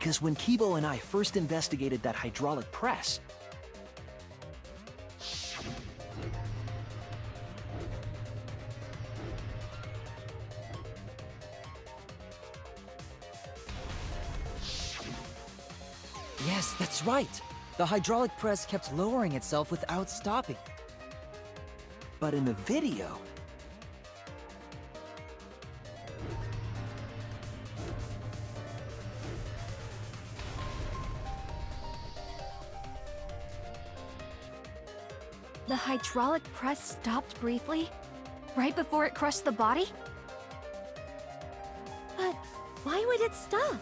Because when Kibo and I first investigated that hydraulic press, Yes, that's right. The hydraulic press kept lowering itself without stopping. but in the video, The hydraulic press stopped briefly, right before it crushed the body? But why would it stop?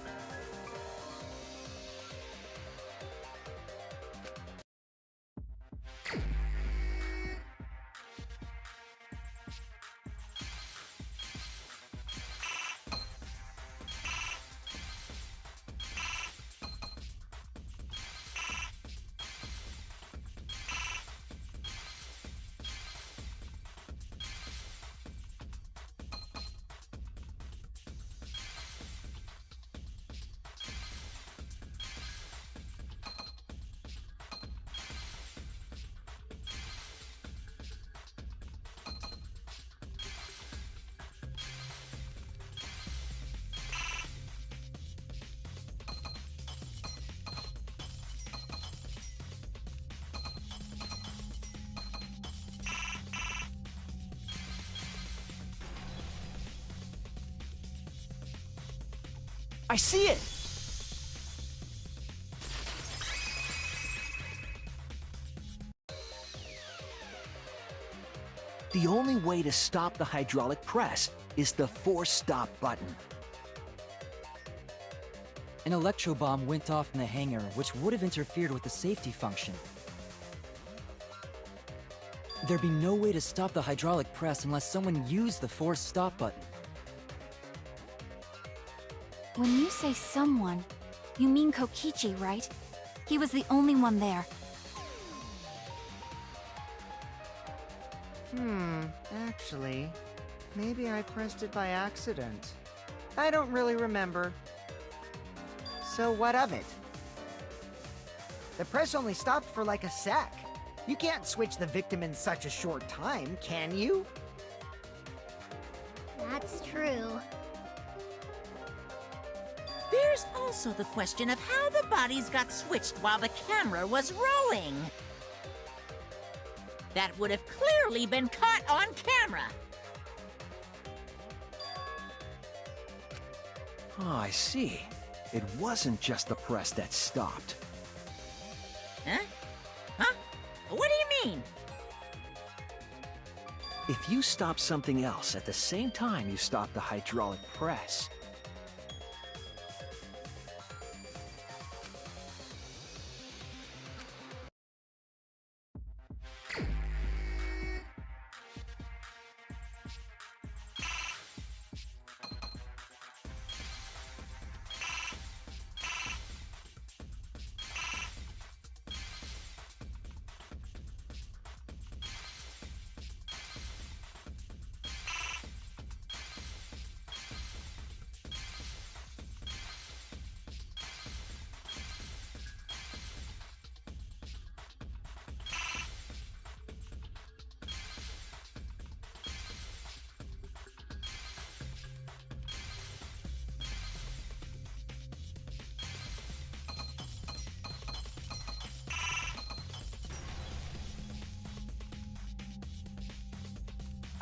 I see it! The only way to stop the hydraulic press is the force stop button. An electro bomb went off in the hangar, which would have interfered with the safety function. There'd be no way to stop the hydraulic press unless someone used the force stop button. When you say someone, you mean Kokichi, right? He was the only one there. Actually, maybe I pressed it by accident. I don't really remember. So what of it? The press only stopped for like a sec. You can't switch the victim in such a short time, can you? That's true. There's also the question of how the bodies got switched while the camera was rolling. That would have clearly been caught on camera. Oh, I see. It wasn't just the press that stopped. Huh? Huh? What do you mean? If you stop something else at the same time you stop the hydraulic press,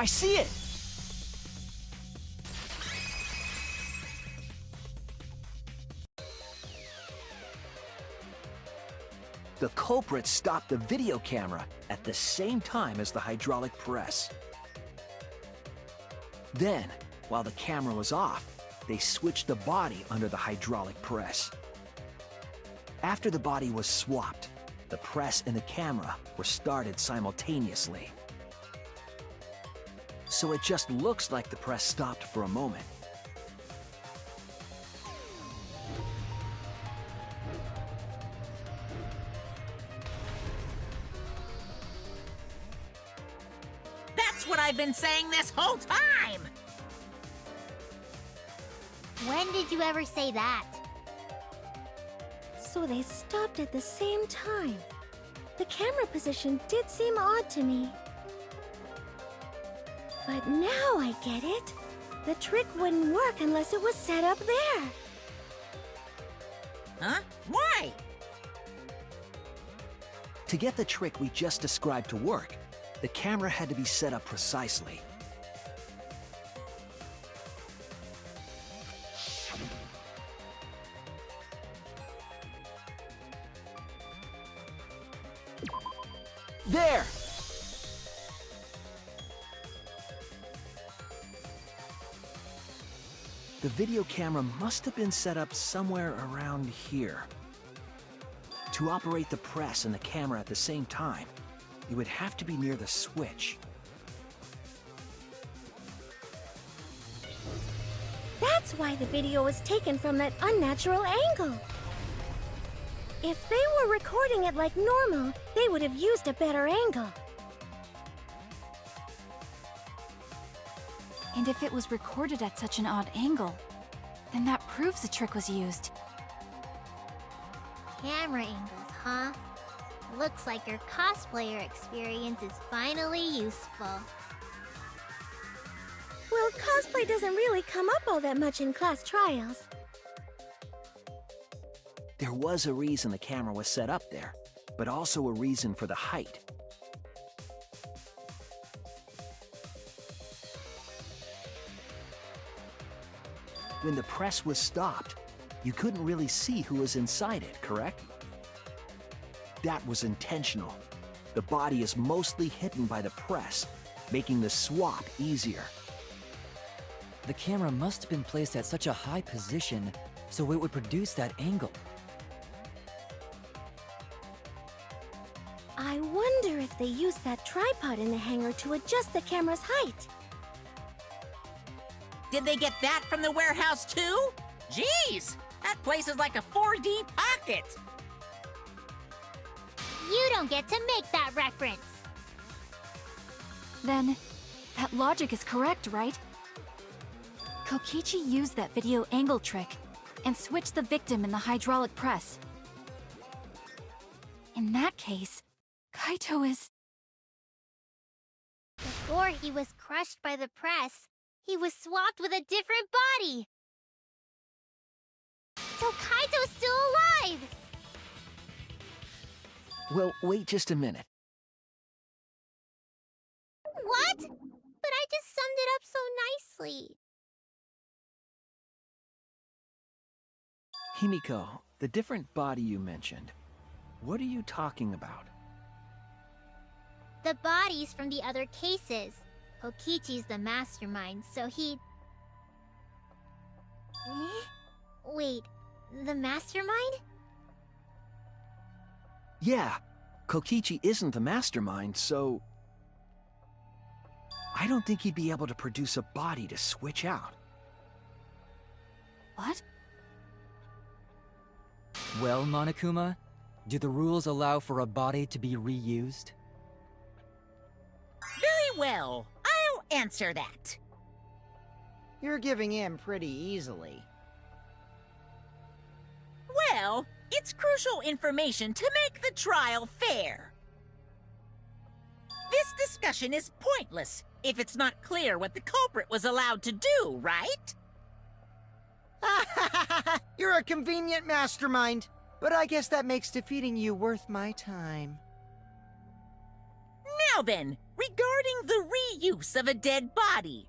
I see it! The culprit stopped the video camera at the same time as the hydraulic press. Then, while the camera was off, they switched the body under the hydraulic press. After the body was swapped, the press and the camera were started simultaneously. So it just looks like the press stopped for a moment. That's what I've been saying this whole time! When did you ever say that? So they stopped at the same time. The camera position did seem odd to me. But now I get it. The trick wouldn't work unless it was set up there. Huh? Why? To get the trick we just described to work, the camera had to be set up precisely. There! The video camera must have been set up somewhere around here. To operate the press and the camera at the same time, it would have to be near the switch. That's why the video was taken from that unnatural angle. If they were recording it like normal, they would have used a better angle. And if it was recorded at such an odd angle, then that proves the trick was used. Camera angles, huh? Looks like your cosplayer experience is finally useful. Well, cosplay doesn't really come up all that much in class trials. There was a reason the camera was set up there, but also a reason for the height. When the press was stopped, you couldn't really see who was inside it, correct? That was intentional. The body is mostly hidden by the press, making the swap easier. The camera must have been placed at such a high position so it would produce that angle. I wonder if they used that tripod in the hangar to adjust the camera's height. Did they get that from the warehouse too? Jeez, that place is like a 4D pocket. You don't get to make that reference. Then, that logic is correct, right? Kokichi used that video angle trick and switched the victim in the hydraulic press. In that case, Kaito is... Before he was crushed by the press, he was swapped with a different body. So Kaito's still alive! Well, wait just a minute. What? But I just summed it up so nicely. Himiko, the different body you mentioned, what are you talking about? The bodies from the other cases. Kokichi's the mastermind, so he... Wait, the mastermind? Yeah, Kokichi isn't the mastermind, so... I don't think he'd be able to produce a body to switch out. What? Well, Monokuma, do the rules allow for a body to be reused? Very well, I'll answer that. You're giving in pretty easily. Well, it's crucial information to make the trial fair. This discussion is pointless if it's not clear what the culprit was allowed to do, right? You're a convenient mastermind, but I guess that makes defeating you worth my time. Now then, regarding the reuse of a dead body.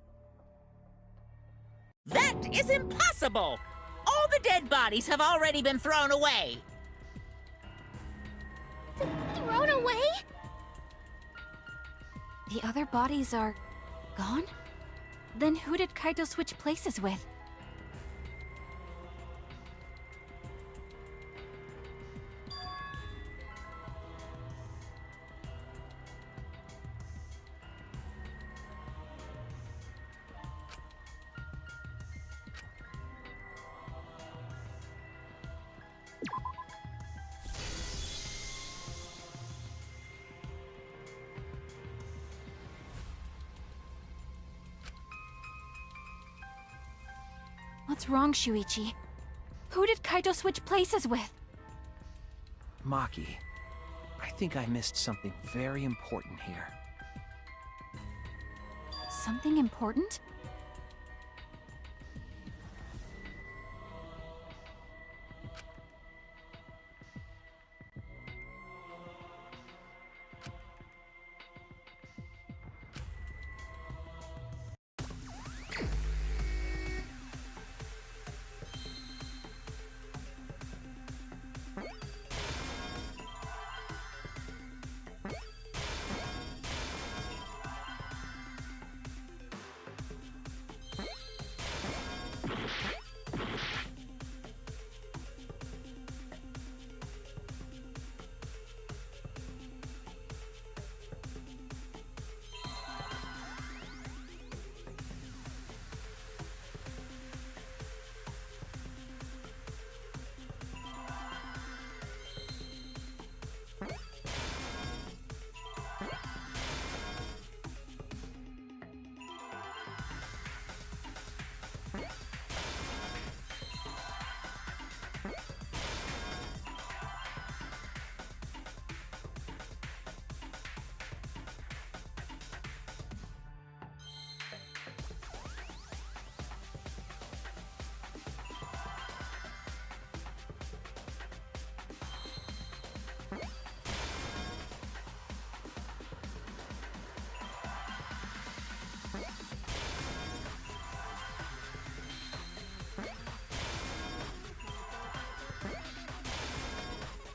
That is impossible! All the dead bodies have already been thrown away. Thrown away? The other bodies are... gone? Then who did Kaito switch places with? What's wrong, Shuichi? Who did Kaito switch places with? Maki, I think I missed something very important here. Something important?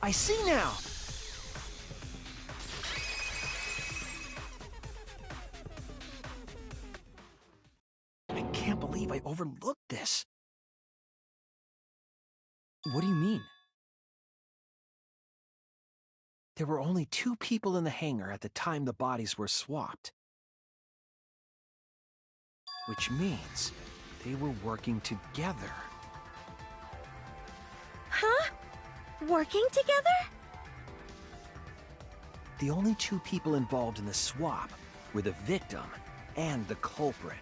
I see now! I can't believe I overlooked this. What do you mean? There were only 2 people in the hangar at the time the bodies were swapped. Which means they were working together. Huh? Working together? The only 2 people involved in the swap were the victim and the culprit.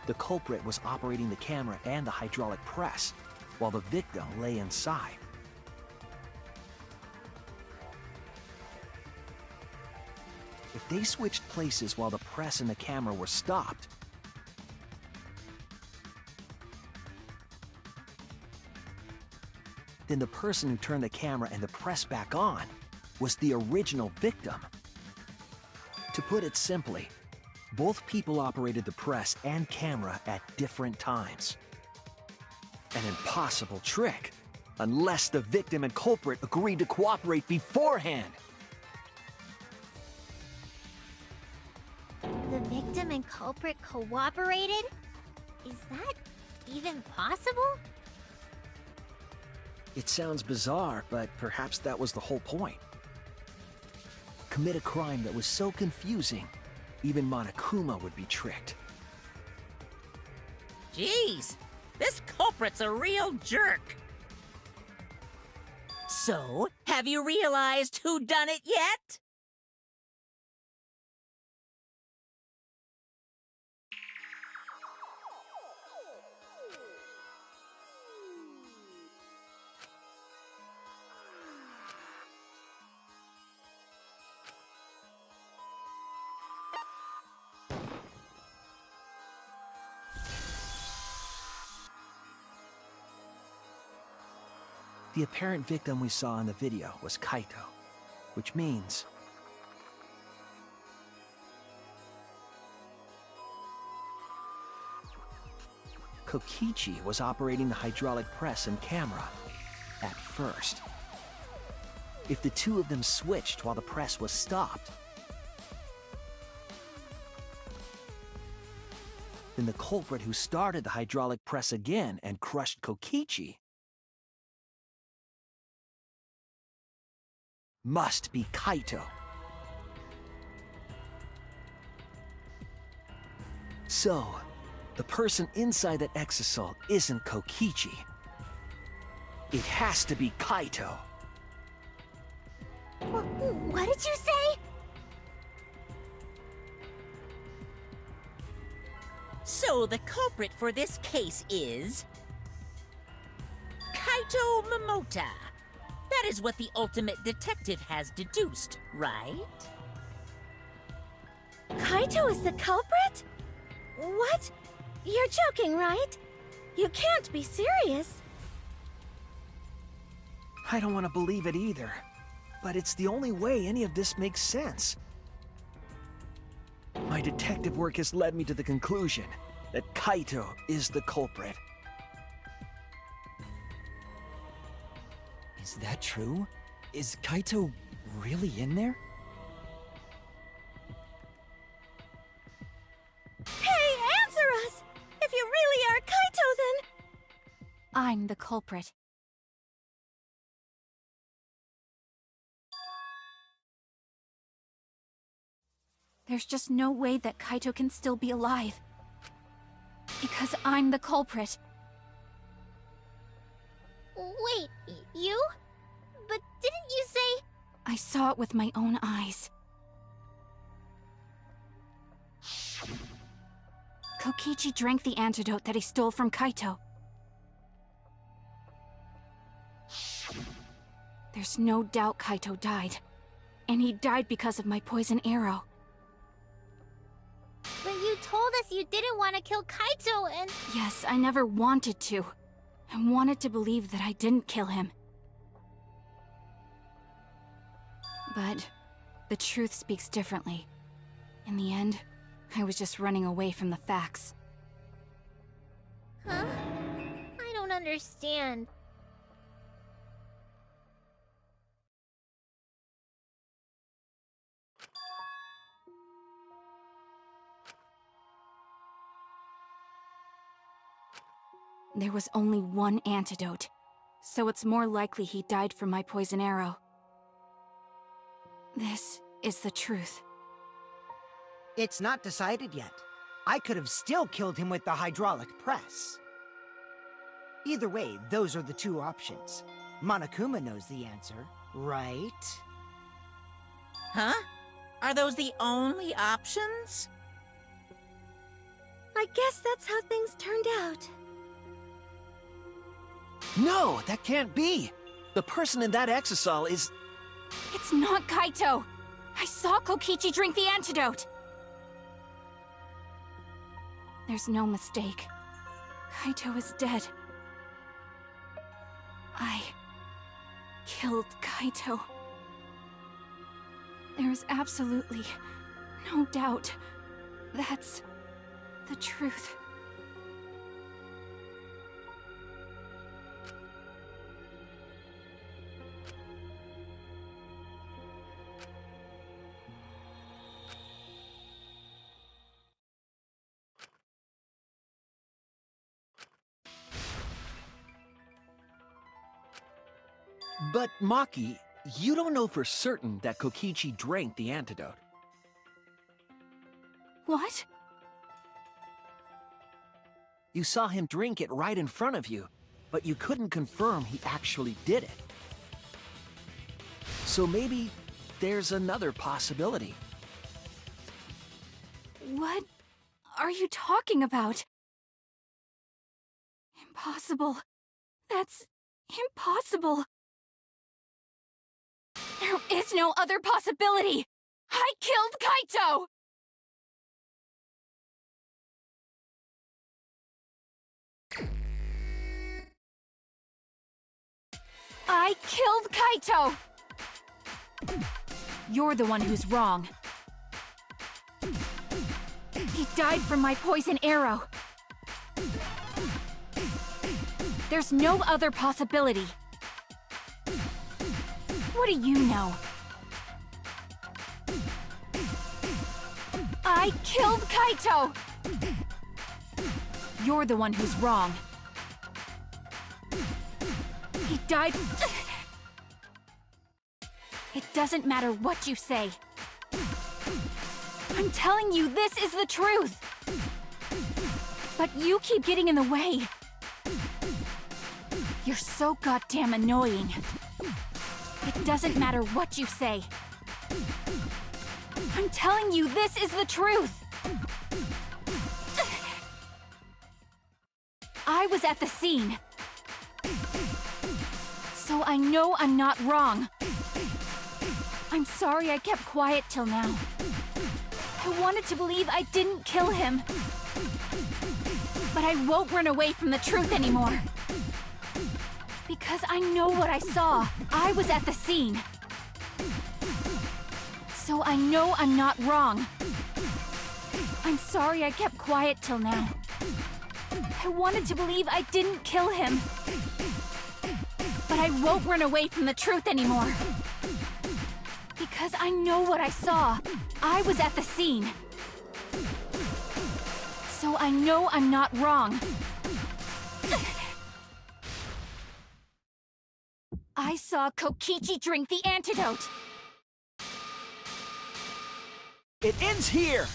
The culprit was operating the camera and the hydraulic press, while the victim lay inside. If they switched places while the press and the camera were stopped, then the person who turned the camera and the press back on was the original victim. To put it simply, both people operated the press and camera at different times. An impossible trick, unless the victim and culprit agreed to cooperate beforehand. The victim and culprit cooperated? Is that even possible? It sounds bizarre, but perhaps that was the whole point. Commit a crime that was so confusing, even Monokuma would be tricked. Jeez, this culprit's a real jerk. So, have you realized who done it yet? The apparent victim we saw in the video was Kaito, which means Kokichi was operating the hydraulic press and camera at first. If the 2 of them switched while the press was stopped, then the culprit who started the hydraulic press again and crushed Kokichi must be Kaito. So, the person inside that exisal isn't Kokichi. It has to be Kaito. What did you say? So the culprit for this case is... Kaito Momota. That is what the ultimate detective has deduced, right? Kaito is the culprit? What? You're joking, right? You can't be serious. I don't want to believe it either. But it's the only way any of this makes sense. My detective work has led me to the conclusion that Kaito is the culprit. Is that true? Is Kaito really in there? Hey, answer us! If you really are Kaito, then... I'm the culprit. There's just no way that Kaito can still be alive. Because I'm the culprit. Wait, you? But didn't you say... I saw it with my own eyes. Kokichi drank the antidote that he stole from Kaito. There's no doubt Kaito died. And he died because of my poison arrow. But you told us you didn't want to kill Kaito and... Yes, I never wanted to. I wanted to believe that I didn't kill him. But the truth speaks differently. In the end, I was just running away from the facts. Huh? I don't understand. There was only one antidote, so it's more likely he died from my poison arrow. This is the truth. It's not decided yet. I could have still killed him with the hydraulic press. Either way, those are the two options. Monokuma knows the answer, right? Huh? Are those the only options? I guess that's how things turned out. No, that can't be! The person in that exisal is... It's not Kaito! I saw Kokichi drink the antidote! There's no mistake. Kaito is dead. I killed Kaito. There is absolutely no doubt. That's the truth. But, Maki, you don't know for certain that Kokichi drank the antidote. What? You saw him drink it right in front of you, but you couldn't confirm he actually did it. So maybe there's another possibility. What are you talking about? Impossible. That's impossible. There is no other possibility! I killed Kaito! I killed Kaito! You're the one who's wrong. He died from my poison arrow. There's no other possibility. What do you know? I killed Kaito! You're the one who's wrong. He died... It doesn't matter what you say. I'm telling you, this is the truth! But you keep getting in the way. You're so goddamn annoying. It doesn't matter what you say. I'm telling you, this is the truth! I was at the scene. So I know I'm not wrong. I'm sorry I kept quiet till now. I wanted to believe I didn't kill him. But I won't run away from the truth anymore. Because I know what I saw. I was at the scene. So I know I'm not wrong. I'm sorry I kept quiet till now. I wanted to believe I didn't kill him. But I won't run away from the truth anymore. Because I know what I saw. I was at the scene. So I know I'm not wrong. I saw Kokichi drink the antidote. It ends here!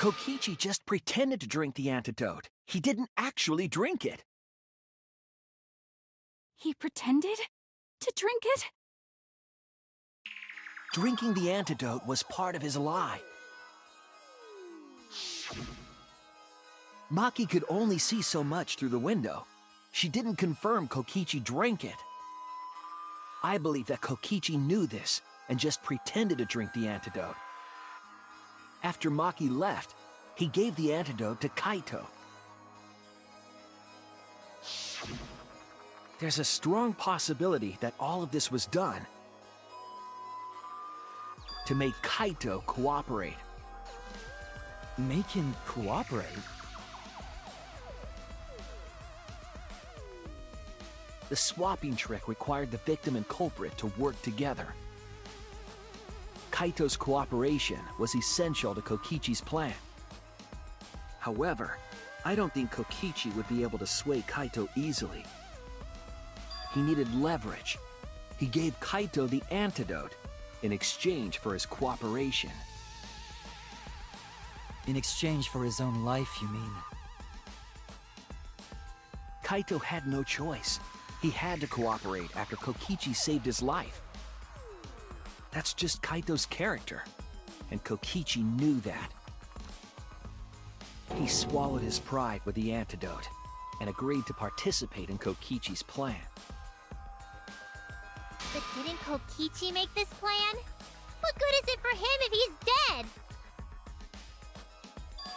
Kokichi just pretended to drink the antidote. He didn't actually drink it. He pretended to drink it? Drinking the antidote was part of his lie. Maki could only see so much through the window. She didn't confirm Kokichi drank it. I believe that Kokichi knew this and just pretended to drink the antidote. After Maki left, he gave the antidote to Kaito. There's a strong possibility that all of this was done to make Kaito cooperate. Make him cooperate? The swapping trick required the victim and culprit to work together. Kaito's cooperation was essential to Kokichi's plan. However, I don't think Kokichi would be able to sway Kaito easily. He needed leverage. He gave Kaito the antidote in exchange for his cooperation. In exchange for his own life, you mean? Kaito had no choice. He had to cooperate after Kokichi saved his life. That's just Kaito's character, and Kokichi knew that. He swallowed his pride with the antidote and agreed to participate in Kokichi's plan. But didn't Kokichi make this plan? What good is it for him if he's dead?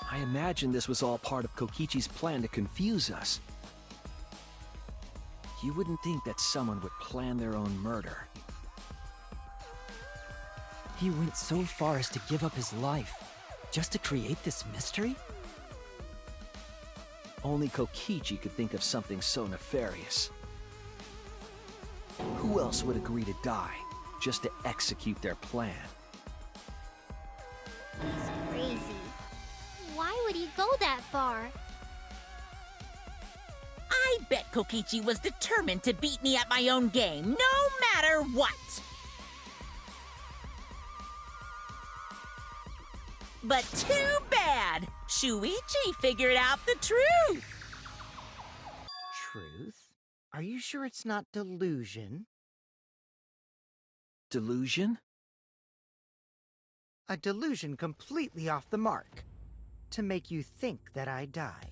I imagine this was all part of Kokichi's plan to confuse us. You wouldn't think that someone would plan their own murder. He went so far as to give up his life, just to create this mystery? Only Kokichi could think of something so nefarious. Who else would agree to die just to execute their plan? He's crazy. Why would he go that far? I bet Kokichi was determined to beat me at my own game, no matter what! But too bad! Shuichi figured out the truth! Truth? Are you sure it's not delusion? Delusion? A delusion completely off the mark. To make you think that I died.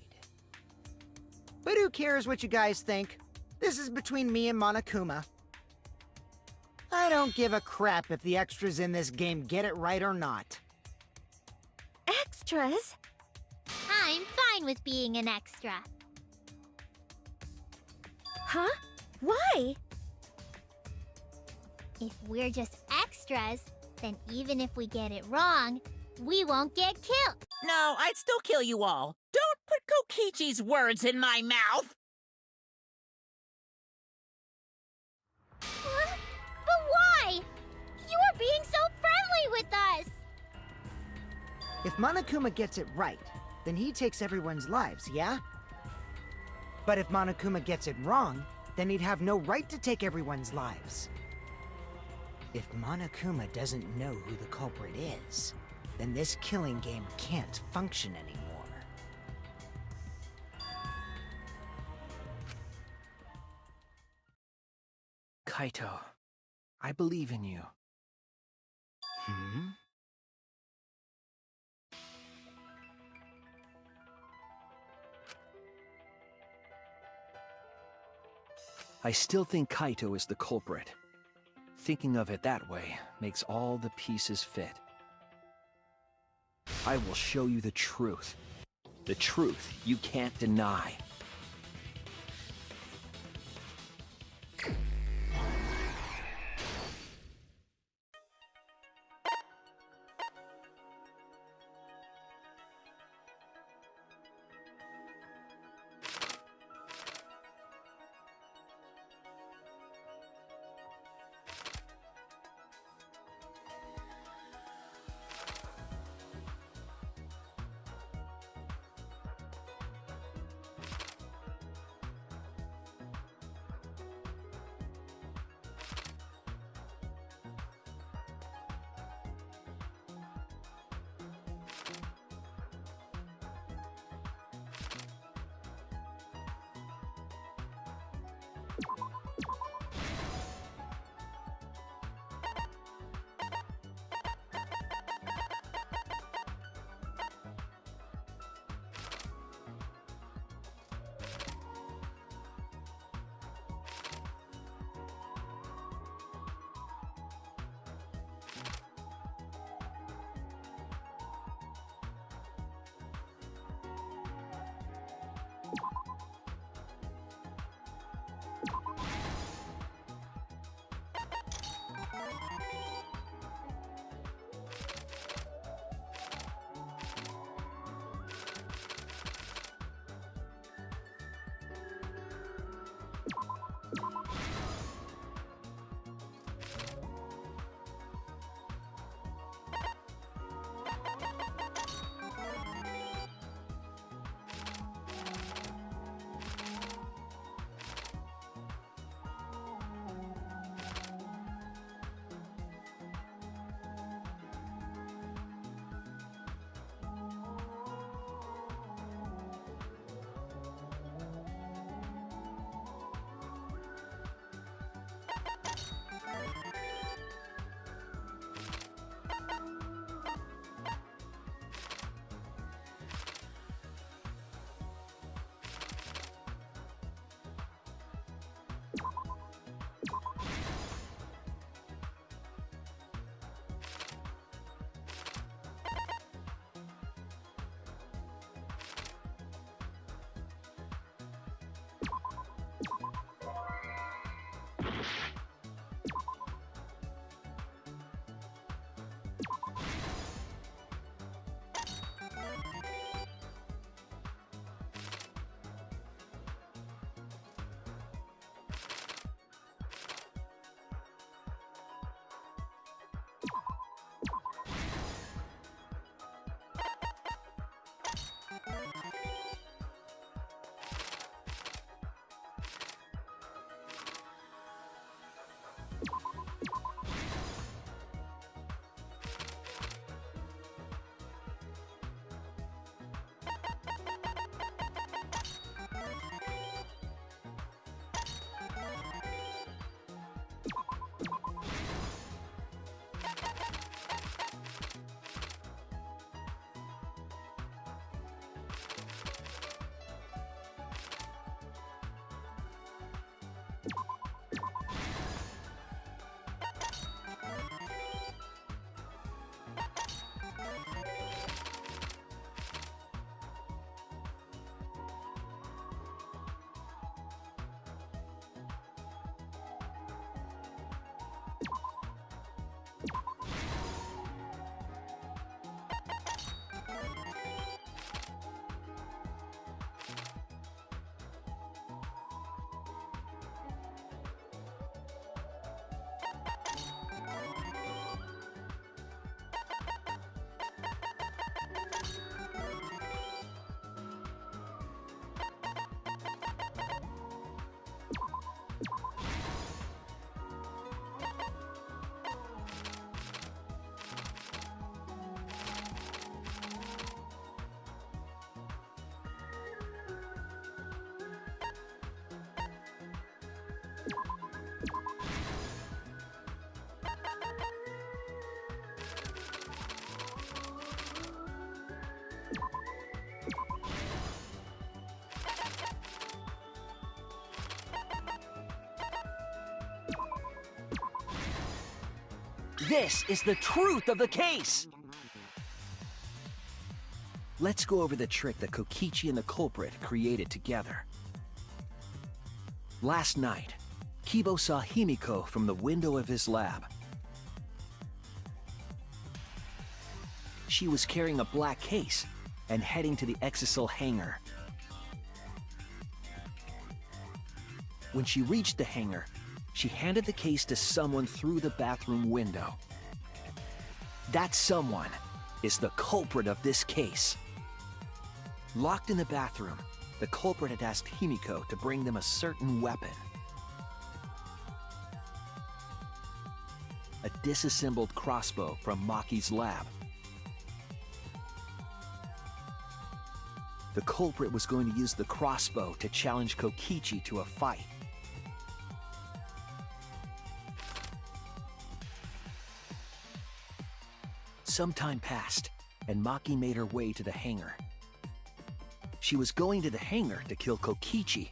But who cares what you guys think? This is between me and Monokuma. I don't give a crap if the extras in this game get it right or not. Extras? I'm fine with being an extra. Huh? Why? If we're just extras, then even if we get it wrong, we won't get killed. No, I'd still kill you all. Don't put Kokichi's words in my mouth! But why? You're being so friendly with us! If Monokuma gets it right, then he takes everyone's lives, yeah? But if Monokuma gets it wrong, then he'd have no right to take everyone's lives. If Monokuma doesn't know who the culprit is, then this killing game can't function anymore. Kaito, I believe in you. Hmm? I still think Kaito is the culprit. Thinking of it that way makes all the pieces fit. I will show you the truth. The truth you can't deny. This is the truth of the case! Let's go over the trick that Kokichi and the culprit created together. Last night, Kibo saw Himiko from the window of his lab. She was carrying a black case and heading to the Exisal hangar. When she reached the hangar, she handed the case to someone through the bathroom window. That someone is the culprit of this case. Locked in the bathroom, the culprit had asked Himiko to bring them a certain weapon. A disassembled crossbow from Maki's lab. The culprit was going to use the crossbow to challenge Kokichi to a fight. Some time passed, and Maki made her way to the hangar. She was going to the hangar to kill Kokichi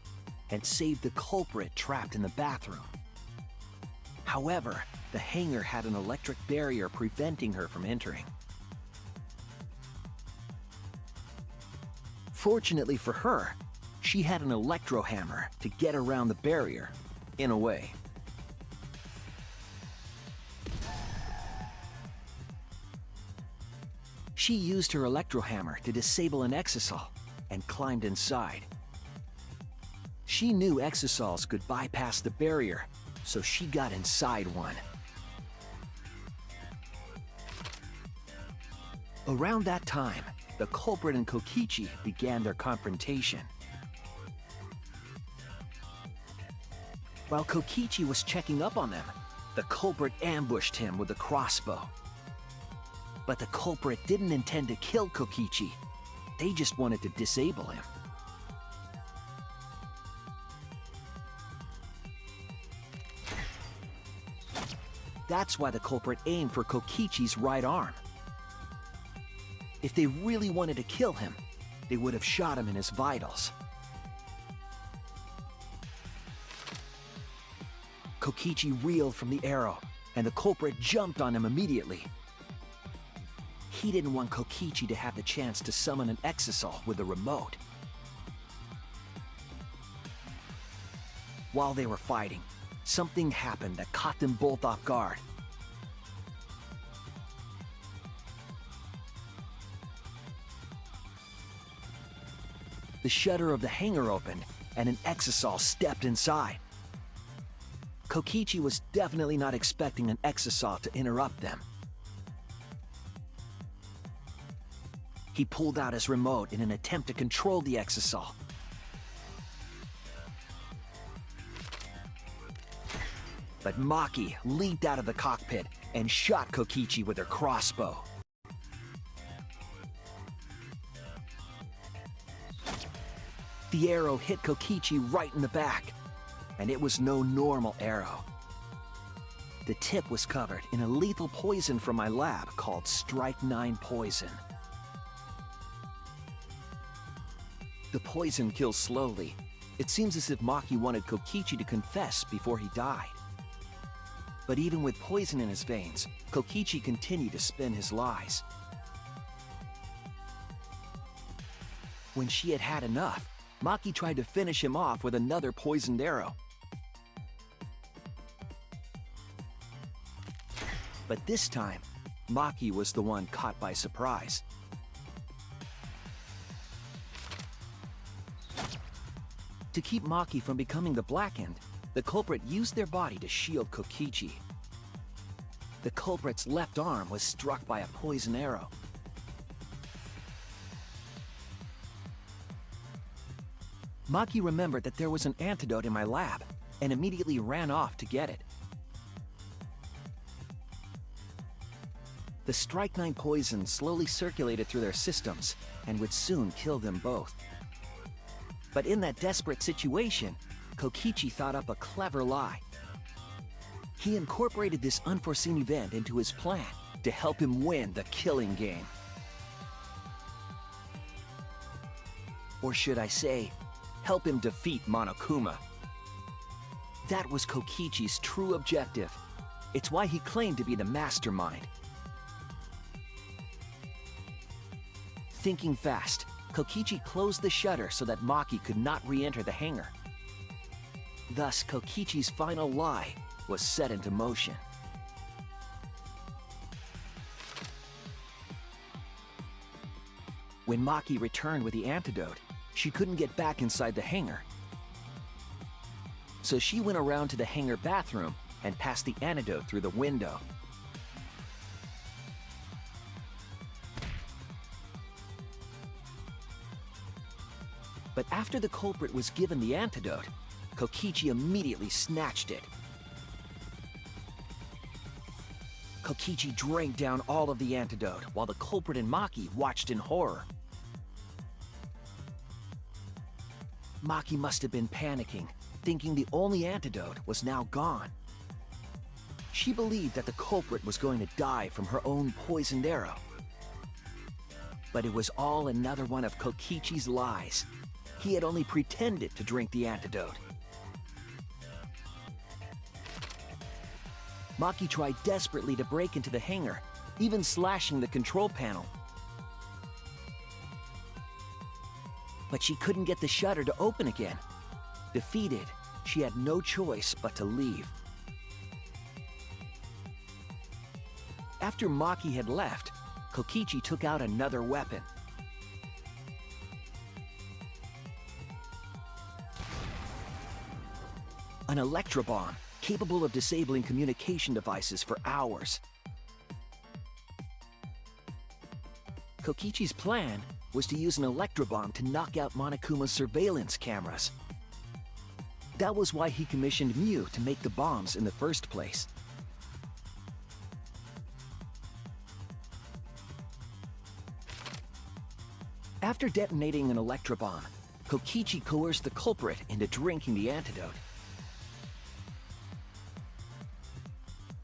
and save the culprit trapped in the bathroom. However, the hangar had an electric barrier preventing her from entering. Fortunately for her, she had an electro hammer to get around the barrier, in a way. She used her electro hammer to disable an Exisal and climbed inside. She knew Exisals could bypass the barrier, so she got inside one. Around that time, the culprit and Kokichi began their confrontation. While Kokichi was checking up on them, the culprit ambushed him with a crossbow. But the culprit didn't intend to kill Kokichi. They just wanted to disable him. That's why the culprit aimed for Kokichi's right arm. If they really wanted to kill him, they would have shot him in his vitals. Kokichi reeled from the arrow, and the culprit jumped on him immediately. He didn't want Kokichi to have the chance to summon an Exisal with a remote. While they were fighting, something happened that caught them both off guard. The shutter of the hangar opened, and an Exisal stepped inside. Kokichi was definitely not expecting an Exisal to interrupt them. He pulled out his remote in an attempt to control the Exisal. But Maki leaped out of the cockpit and shot Kokichi with her crossbow. The arrow hit Kokichi right in the back, and it was no normal arrow. The tip was covered in a lethal poison from my lab called Strike-9 poison. The poison kills slowly. It seems as if Maki wanted Kokichi to confess before he died. But even with poison in his veins, Kokichi continued to spin his lies. When she had had enough, Maki tried to finish him off with another poisoned arrow. But this time, Maki was the one caught by surprise. To keep Maki from becoming the Blackened, the culprit used their body to shield Kokichi. The culprit's left arm was struck by a poison arrow. Maki remembered that there was an antidote in my lab, and immediately ran off to get it. The Strike-9 poison slowly circulated through their systems, and would soon kill them both. But in that desperate situation, Kokichi thought up a clever lie. He incorporated this unforeseen event into his plan to help him win the killing game. Or should I say, help him defeat Monokuma. That was Kokichi's true objective, It's why he claimed to be the mastermind. Thinking fast, Kokichi closed the shutter so that Maki could not re-enter the hangar. Thus, Kokichi's final lie was set into motion. When Maki returned with the antidote, she couldn't get back inside the hangar. So she went around to the hangar bathroom and passed the antidote through the window. But after the culprit was given the antidote, Kokichi immediately snatched it. Kokichi drank down all of the antidote while the culprit and Maki watched in horror. Maki must have been panicking, thinking the only antidote was now gone. She believed that the culprit was going to die from her own poisoned arrow. But it was all another one of Kokichi's lies. He had only pretended to drink the antidote. Maki tried desperately to break into the hangar, even slashing the control panel. But she couldn't get the shutter to open again. Defeated, she had no choice but to leave. After Maki had left, Kokichi took out another weapon. An electrobomb, capable of disabling communication devices for hours. Kokichi's plan was to use an electrobomb to knock out Monokuma's surveillance cameras. That was why he commissioned Mew to make the bombs in the first place. After detonating an electrobomb, Kokichi coerced the culprit into drinking the antidote.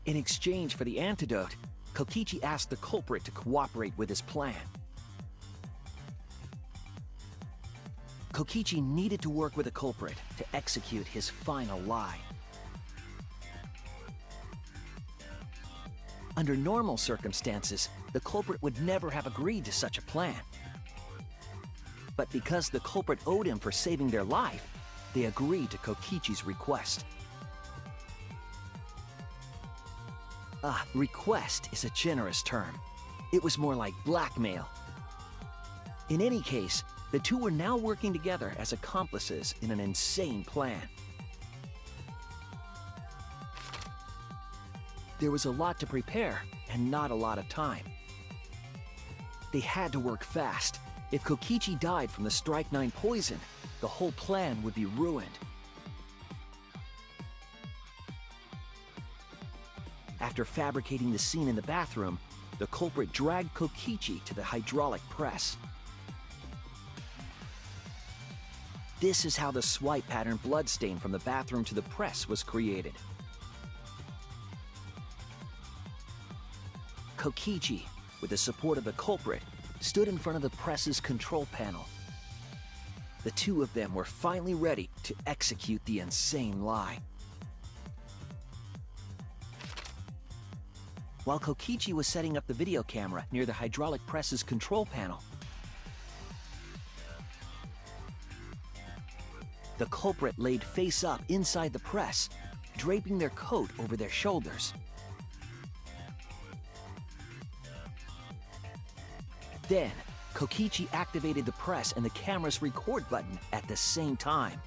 In exchange for the antidote, Kokichi asked the culprit to cooperate with his plan. Kokichi needed to work with the culprit to execute his final lie. Under normal circumstances, the culprit would never have agreed to such a plan. But because the culprit owed him for saving their life, they agreed to Kokichi's request. Request is a generous term. It was more like blackmail. In any case, the two were now working together as accomplices in an insane plan. There was a lot to prepare and not a lot of time. They had to work fast. If Kokichi died from the Strike 9 poison, the whole plan would be ruined. After fabricating the scene in the bathroom, the culprit dragged Kokichi to the hydraulic press. This is how the swipe pattern bloodstain from the bathroom to the press was created. Kokichi, with the support of the culprit, stood in front of the press's control panel. The two of them were finally ready to execute the insane lie. While Kokichi was setting up the video camera near the hydraulic press's control panel, the culprit laid face up inside the press, draping their coat over their shoulders. Then, Kokichi activated the press and the camera's record button at the same time.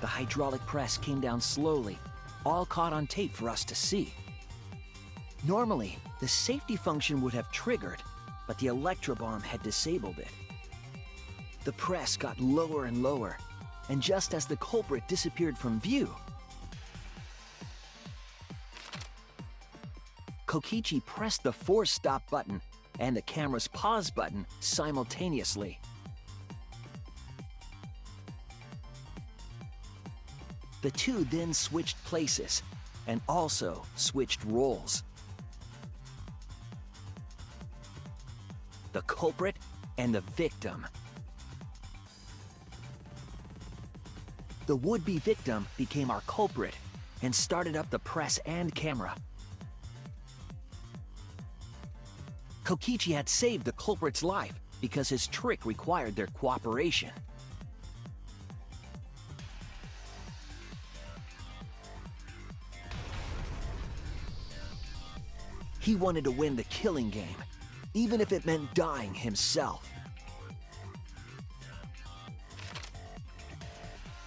The hydraulic press came down slowly, all caught on tape for us to see. Normally, the safety function would have triggered, but the electrobomb had disabled it. The press got lower and lower, and just as the culprit disappeared from view, Kokichi pressed the force stop button and the camera's pause button simultaneously. The two then switched places and also switched roles. The culprit and the victim. The would-be victim became our culprit and started up the press and camera. Kokichi had saved the culprit's life because his trick required their cooperation. He wanted to win the killing game, even if it meant dying himself.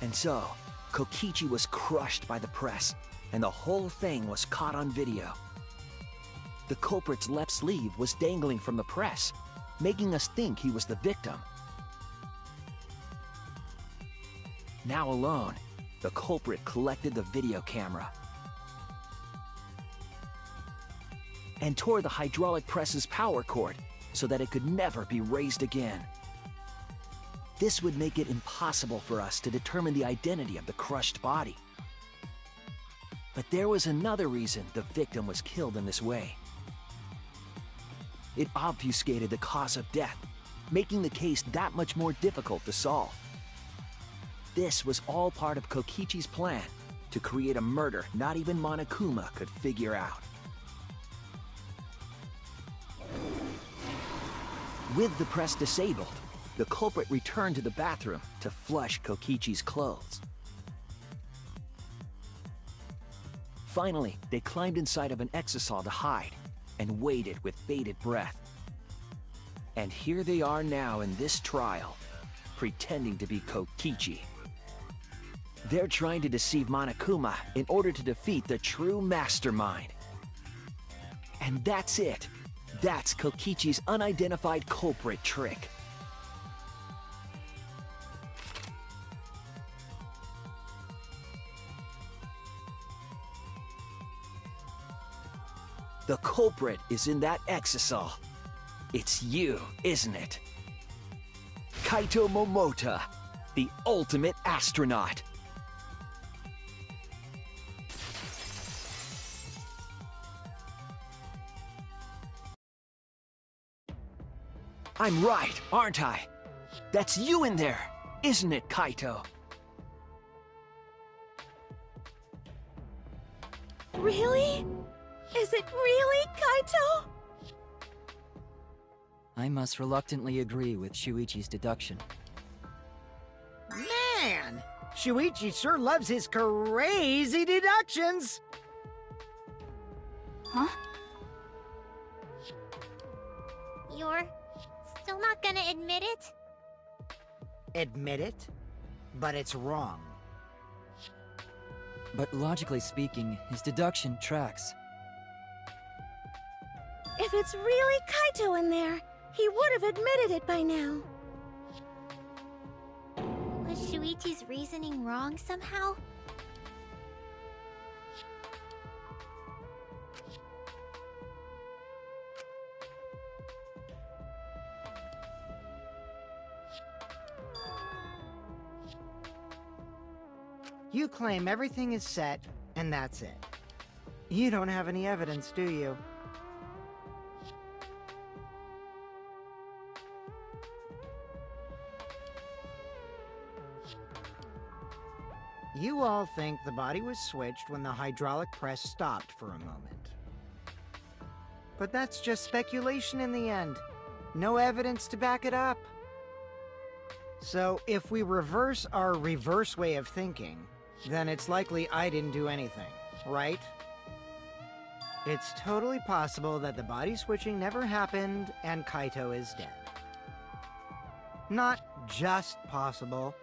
And so, Kokichi was crushed by the press, and the whole thing was caught on video. The culprit's left sleeve was dangling from the press, making us think he was the victim. Now alone, the culprit collected the video camera and tore the hydraulic press's power cord so that it could never be raised again. This would make it impossible for us to determine the identity of the crushed body. But there was another reason the victim was killed in this way. It obfuscated the cause of death, making the case that much more difficult to solve. This was all part of Kokichi's plan to create a murder not even Monokuma could figure out. With the press disabled, the culprit returned to the bathroom to flush Kokichi's clothes. Finally, they climbed inside of an exisal to hide and waited with bated breath. And here they are now in this trial, pretending to be Kokichi. They're trying to deceive Monokuma in order to defeat the true mastermind. And that's it. That's Kokichi's unidentified culprit trick. The culprit is in that exisal. It's you, isn't it? Kaito Momota, the ultimate astronaut. I'm right, aren't I? That's you in there, isn't it, Kaito? Really? Is it really Kaito? I must reluctantly agree with Shuichi's deduction. Man! Shuichi sure loves his crazy deductions! Huh? You're still not gonna admit it? Admit it? But it's wrong. But logically speaking, his deduction tracks. If it's really Kaito in there, he would have admitted it by now. Was Shuichi's reasoning wrong somehow? You claim everything is set, and that's it. You don't have any evidence, do you? You all think the body was switched when the hydraulic press stopped for a moment. But that's just speculation in the end. No evidence to back it up. So if we reverse our reverse way of thinking, then it's likely I didn't do anything, right? It's totally possible that the body switching never happened and Kaito is dead. Not just possible,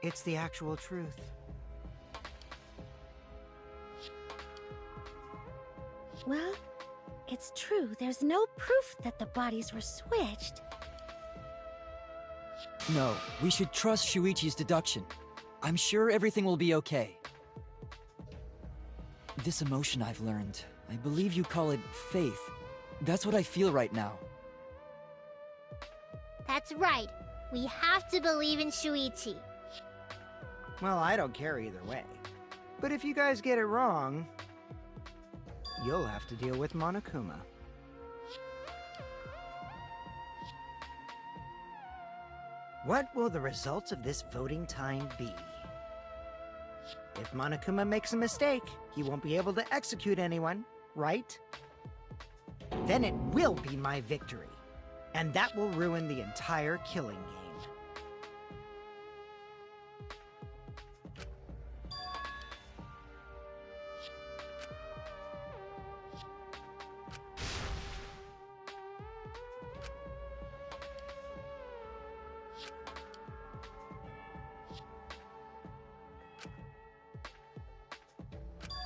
it's the actual truth. Well, it's true. There's no proof that the bodies were switched. No, we should trust Shuichi's deduction. I'm sure everything will be okay. This emotion I've learned, I believe you call it faith. That's what I feel right now. That's right. We have to believe in Shuichi. Well, I don't care either way. But if you guys get it wrong, you'll have to deal with Monokuma. What will the results of this voting time be? If Monokuma makes a mistake, he won't be able to execute anyone, right? Then it will be my victory. And that will ruin the entire killing game.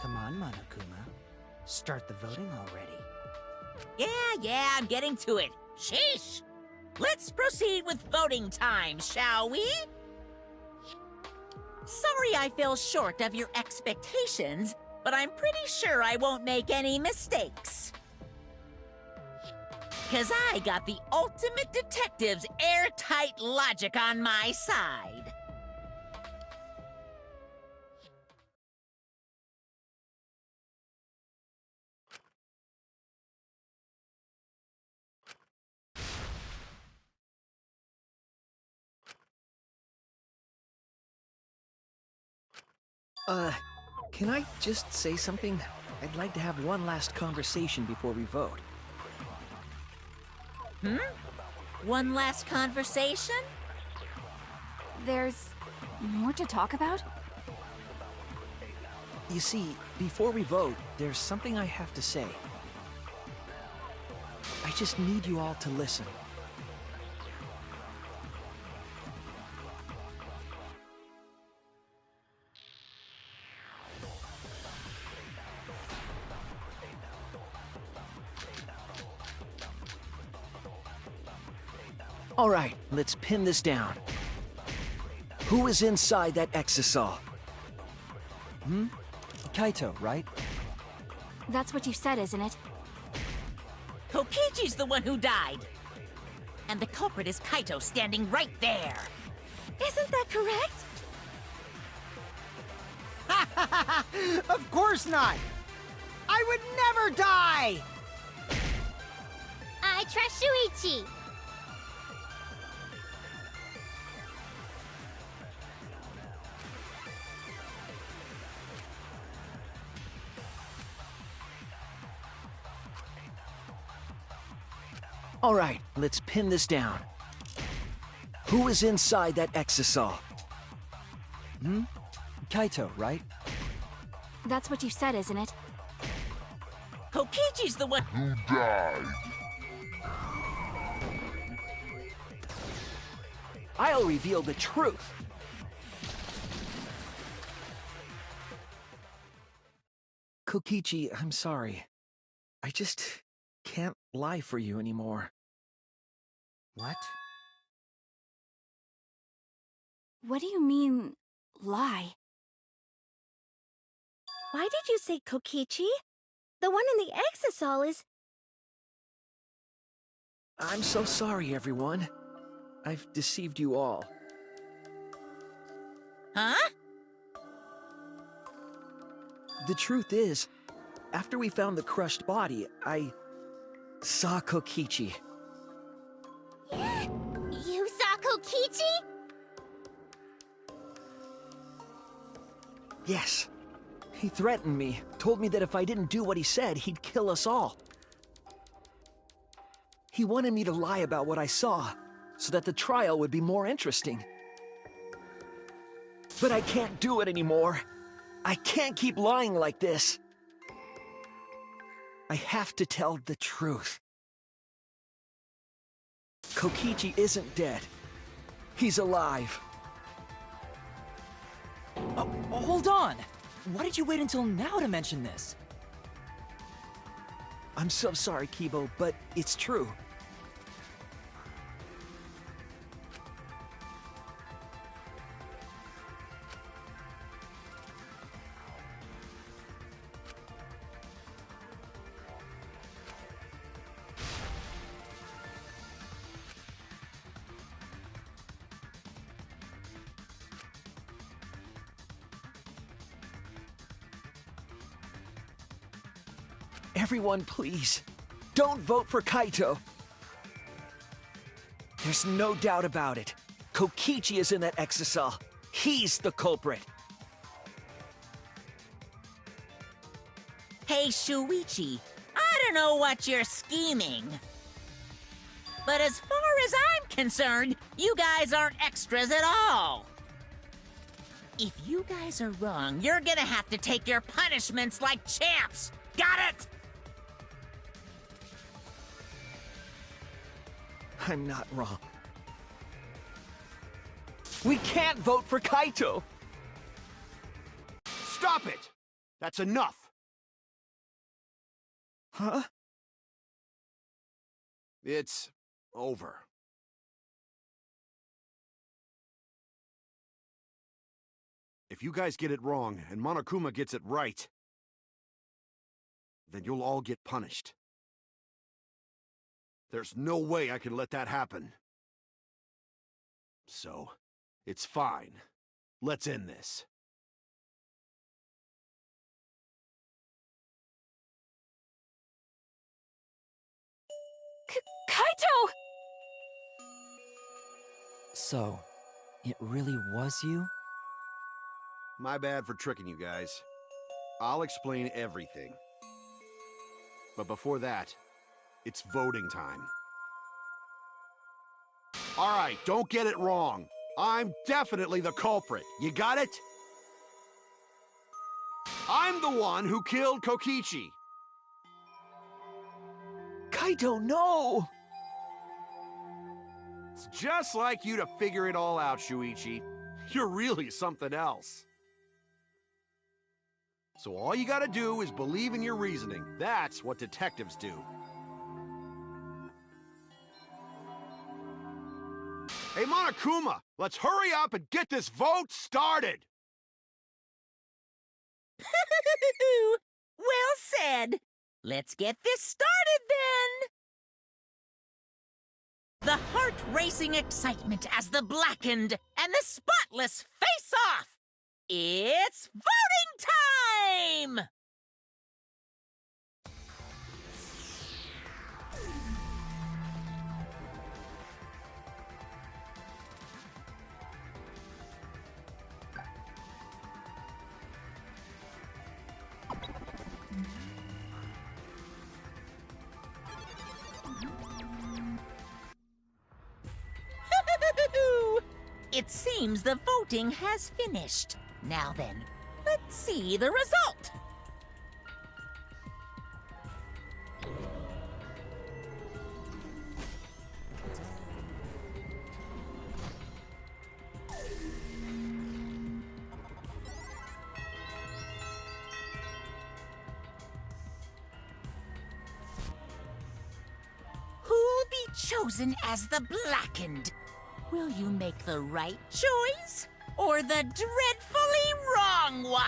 Come on, Monokuma. Start the voting already. Yeah, I'm getting to it. Sheesh! Let's proceed with voting time, shall we? Sorry I fell short of your expectations, but I'm pretty sure I won't make any mistakes. 'Cause I got the ultimate detective's airtight logic on my side. Can I just say something? I'd like to have one last conversation before we vote. One last conversation? There's more to talk about? You see, before we vote, there's something I have to say. I just need you all to listen. All right, let's pin this down. Who is inside that exisal? Kaito, right? That's what you said, isn't it? Kokichi's the one who died. And the culprit is Kaito standing right there. Isn't that correct? Of course not! I would never die! I trust Shuichi. All right, let's pin this down. Who is inside that exisal? Kaito, right? That's what you said, isn't it? Kokichi's the one who I'll reveal the truth. Kokichi, I'm sorry. I just can't lie for you anymore. What? What do you mean, lie? Why did you say Kokichi? The one in the exisal is... I'm so sorry, everyone. I've deceived you all. Huh? The truth is, after we found the crushed body, I saw Kokichi. You saw Kokichi? Yes. He threatened me, told me that if I didn't do what he said, he'd kill us all. He wanted me to lie about what I saw, so that the trial would be more interesting. But I can't do it anymore. I can't keep lying like this. I have to tell the truth. Kokichi isn't dead. He's alive. Oh, hold on! Why did you wait until now to mention this? I'm so sorry, Kibo, but it's true. Everyone, please, don't vote for Kaito. There's no doubt about it. Kokichi is in that exisal. He's the culprit. Hey, Shuichi, I don't know what you're scheming. But as far as I'm concerned, you guys aren't extras at all. If you guys are wrong, you're gonna have to take your punishments like champs. Got it? I'm not wrong. We can't vote for Kaito! Stop it! That's enough! Huh? It's over. If you guys get it wrong and Monokuma gets it right, then you'll all get punished. There's no way I can let that happen. So, it's fine. Let's end this. Kaito! So, it really was you? My bad for tricking you guys. I'll explain everything. But before that, it's voting time. Alright, don't get it wrong. I'm definitely the culprit. You got it? I'm the one who killed Kokichi. Kaito, no! It's just like you to figure it all out, Shuichi. You're really something else. So all you gotta do is believe in your reasoning. That's what detectives do. Hey, Monokuma, let's hurry up and get this vote started! Well said. Let's get this started then. The heart-racing excitement as the blackened and the spotless face off. It's voting time! It seems the voting has finished. Now then, let's see the result. Who'll be chosen as the blackened? Will you make the right choice or the dreadfully wrong one?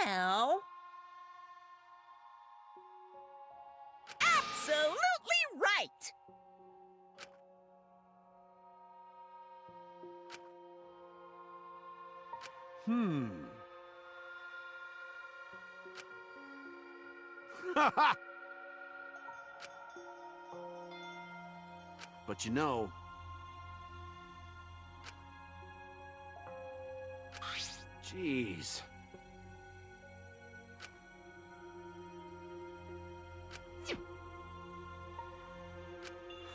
Well, absolutely right! But you know... Jeez.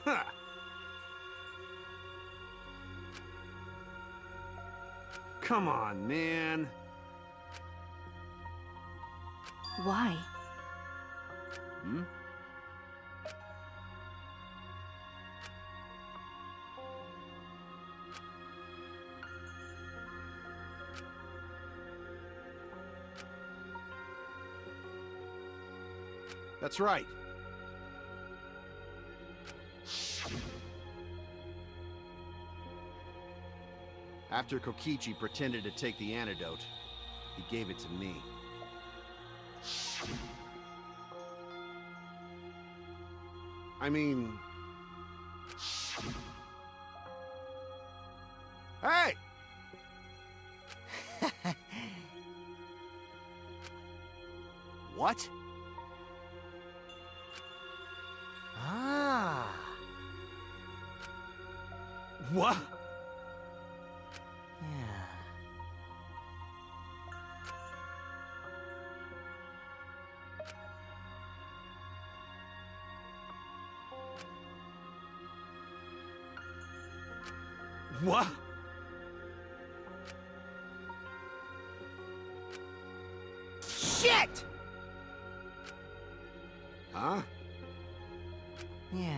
Huh. Come on, man. Why? Hmm? That's right. After Kokichi pretended to take the antidote, he gave it to me. I mean... Hey! What? Ah. What? Yeah. What? Shit! Huh? Yeah.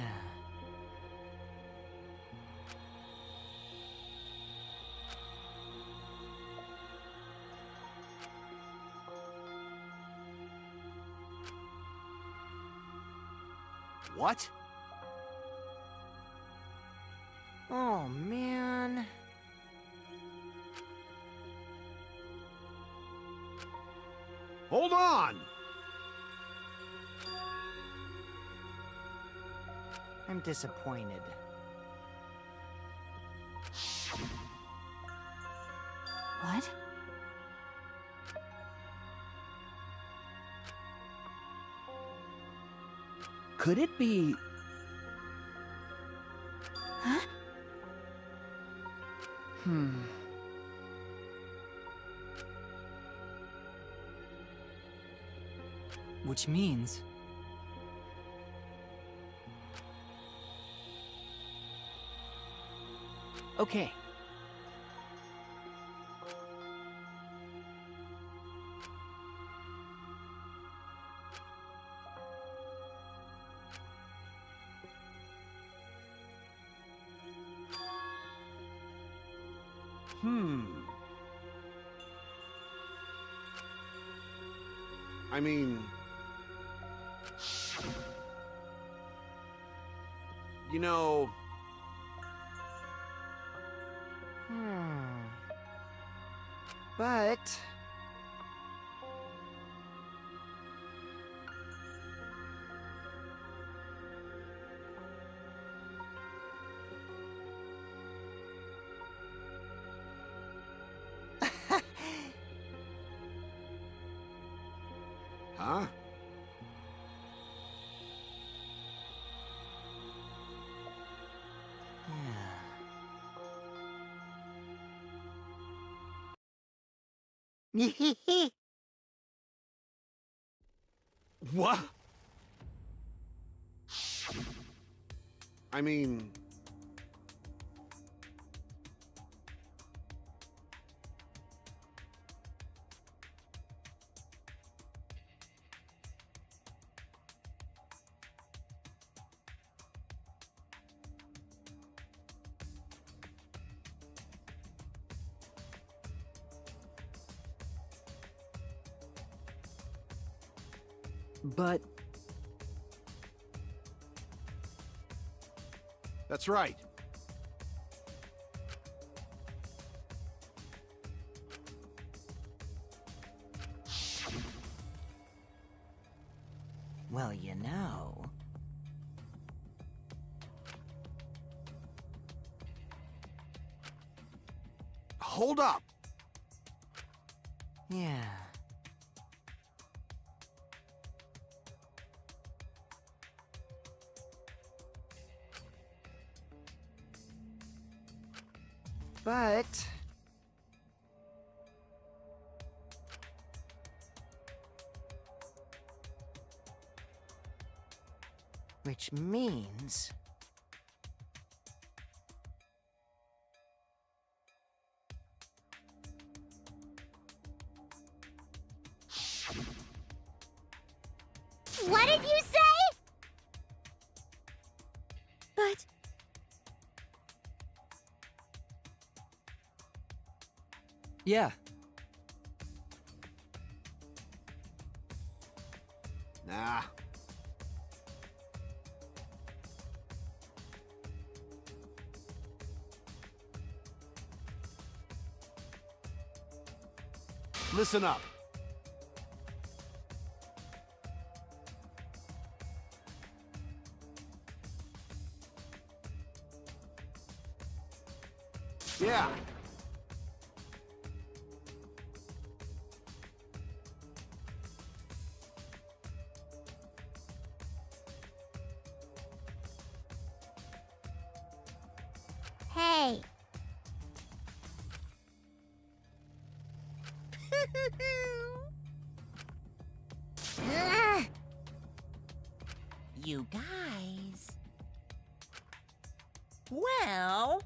What? Oh, man. Hold on! I'm disappointed. What? Could it be... Huh? Which means... Okay. I mean... You know... But... Huh? Yeah. What? I mean... But... That's right. Well, you know... Hold up! Yeah. But... Which means... What did you say? But... Yeah. Nah. Listen up. Yeah. Hey. Ugh. You guys. Well,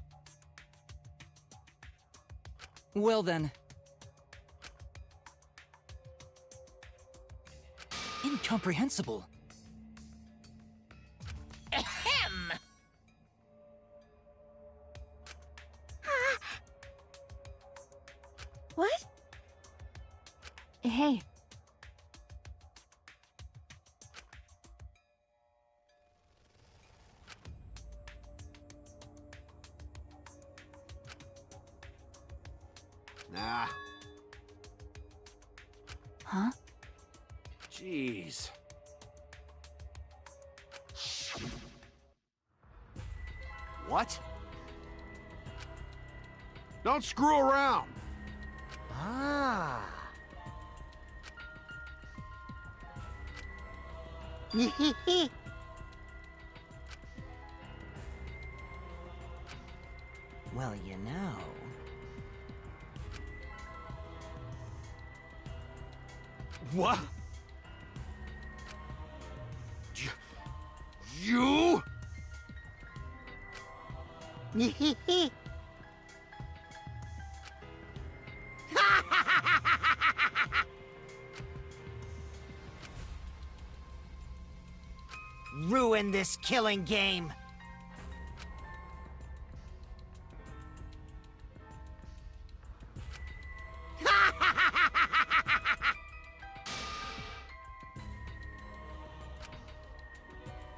Well then. Incomprehensible. ahem. What? Hey, Nah. huh? Jeez. What? Don't screw around. Ah. Well, you know. What? You? Ruin this killing game.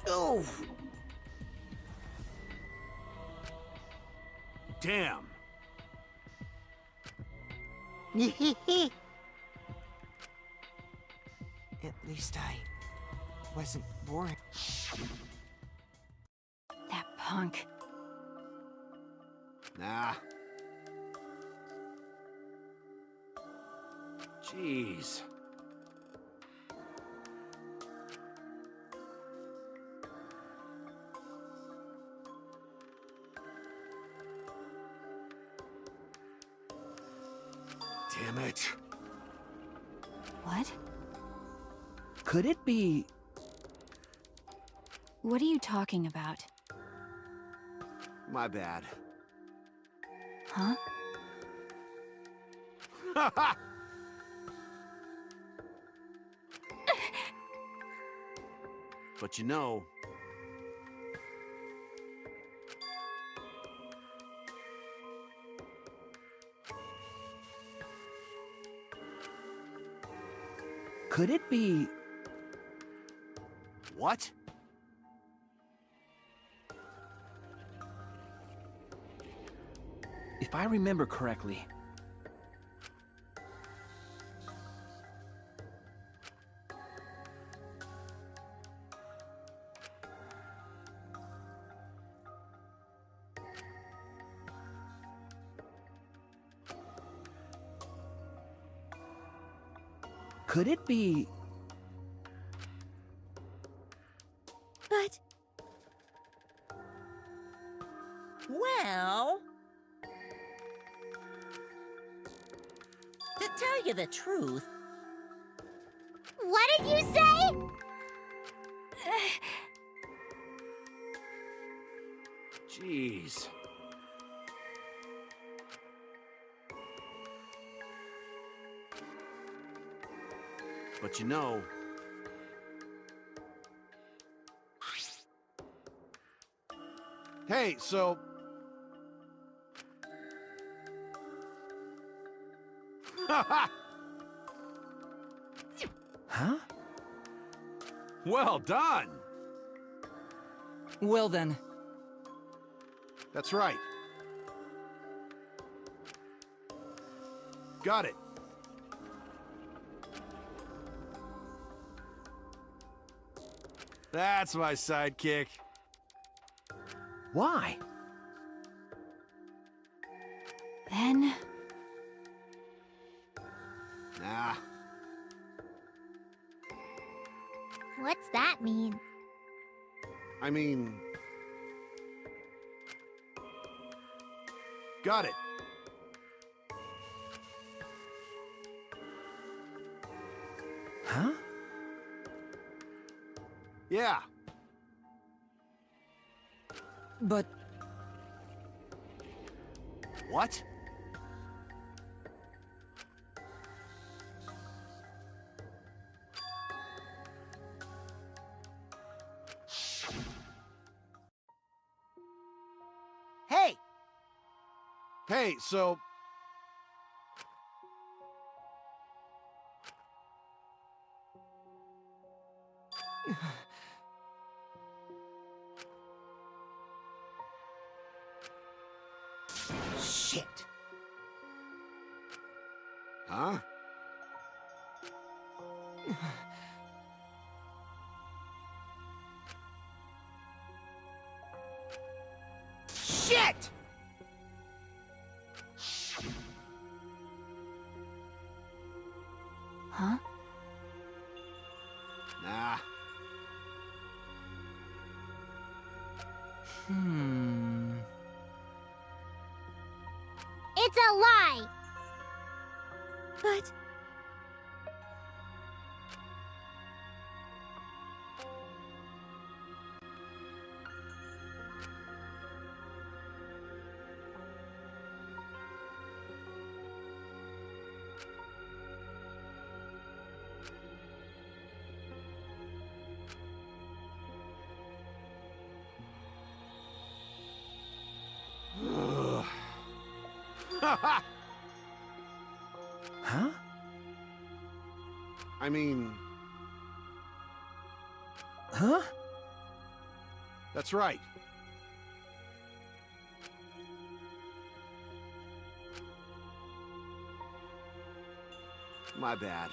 Oof. Damn. At least I wasn't born. That punk. Nah. Jeez. Damn it. What? Could it be... What are you talking about? My bad. Huh? But you know... Could it be... What? If I remember correctly... Could it be... But... Well, to tell you the truth, What did you say? Jeez. But you know... Hey, so... Huh? Well done! Well then, That's right. Got it. That's my sidekick. Why? Then... Nah. What's that mean? I mean... Got it. Huh? Yeah. but What? Hey! Hey, so... Shit! Huh? Shit! Huh? Nah. It's a lie! But Huh? I mean... Huh? That's right. My bad.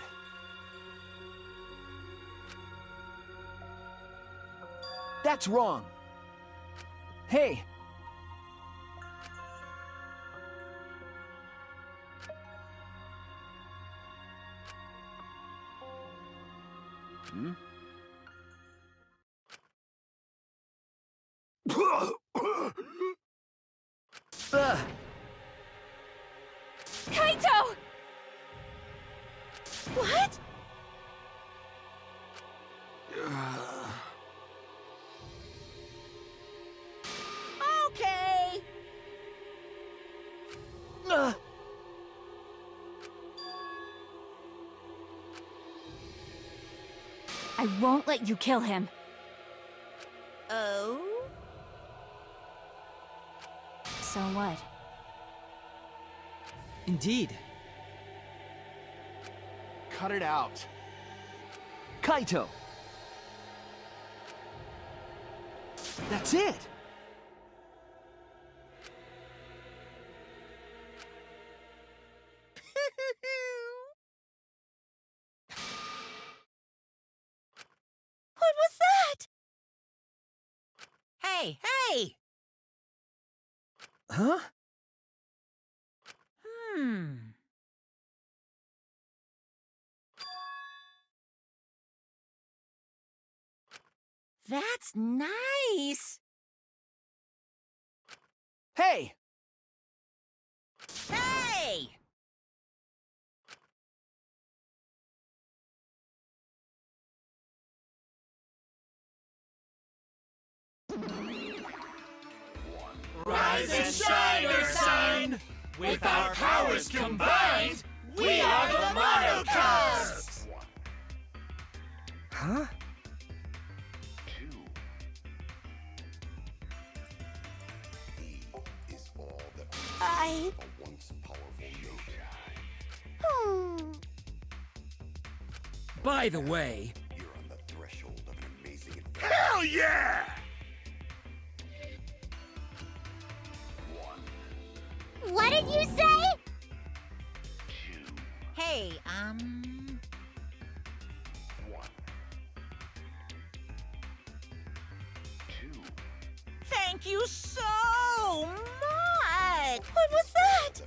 That's wrong. Hey! Hmm? Kaito! what? Okay. I won't let you kill him. Oh? So what? indeed. Cut it out. Kaito! That's it! What was that? Hey, hey! Huh? That's nice! Hey! Hey! Rise and shine, Earthsign! With our powers combined, we are the Monocusps! Huh? I... By the way, Hell yeah! What did you say? Hey, thank you so much! What was that?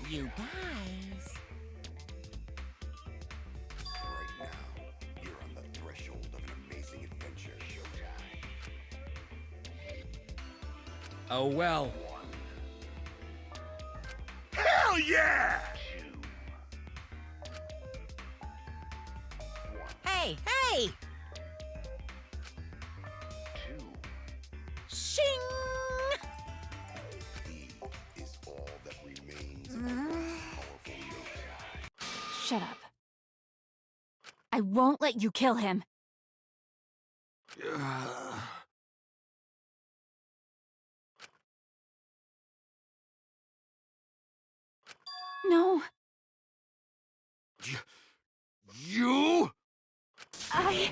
You guys. oh well. Hell yeah! Hey, hey! Shing! Shut up. I won't let you kill him. No, You? I...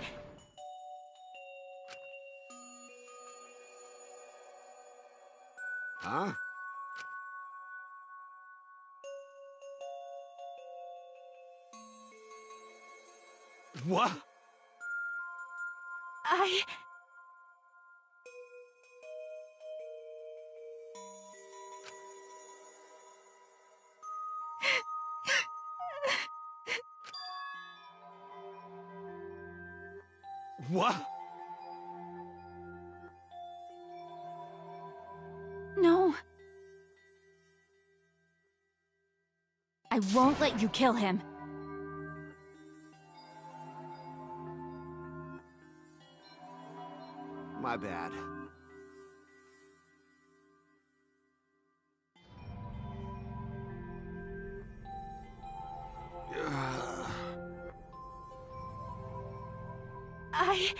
Huh? What? I... What? No. I won't let you kill him. My bad. I...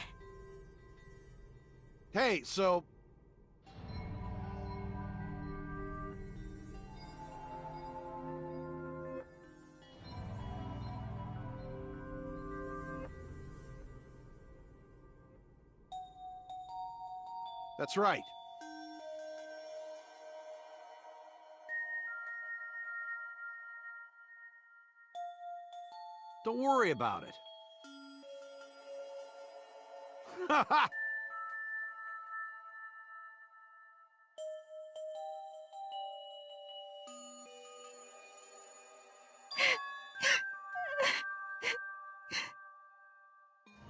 Hey, so... That's right. Don't worry about it.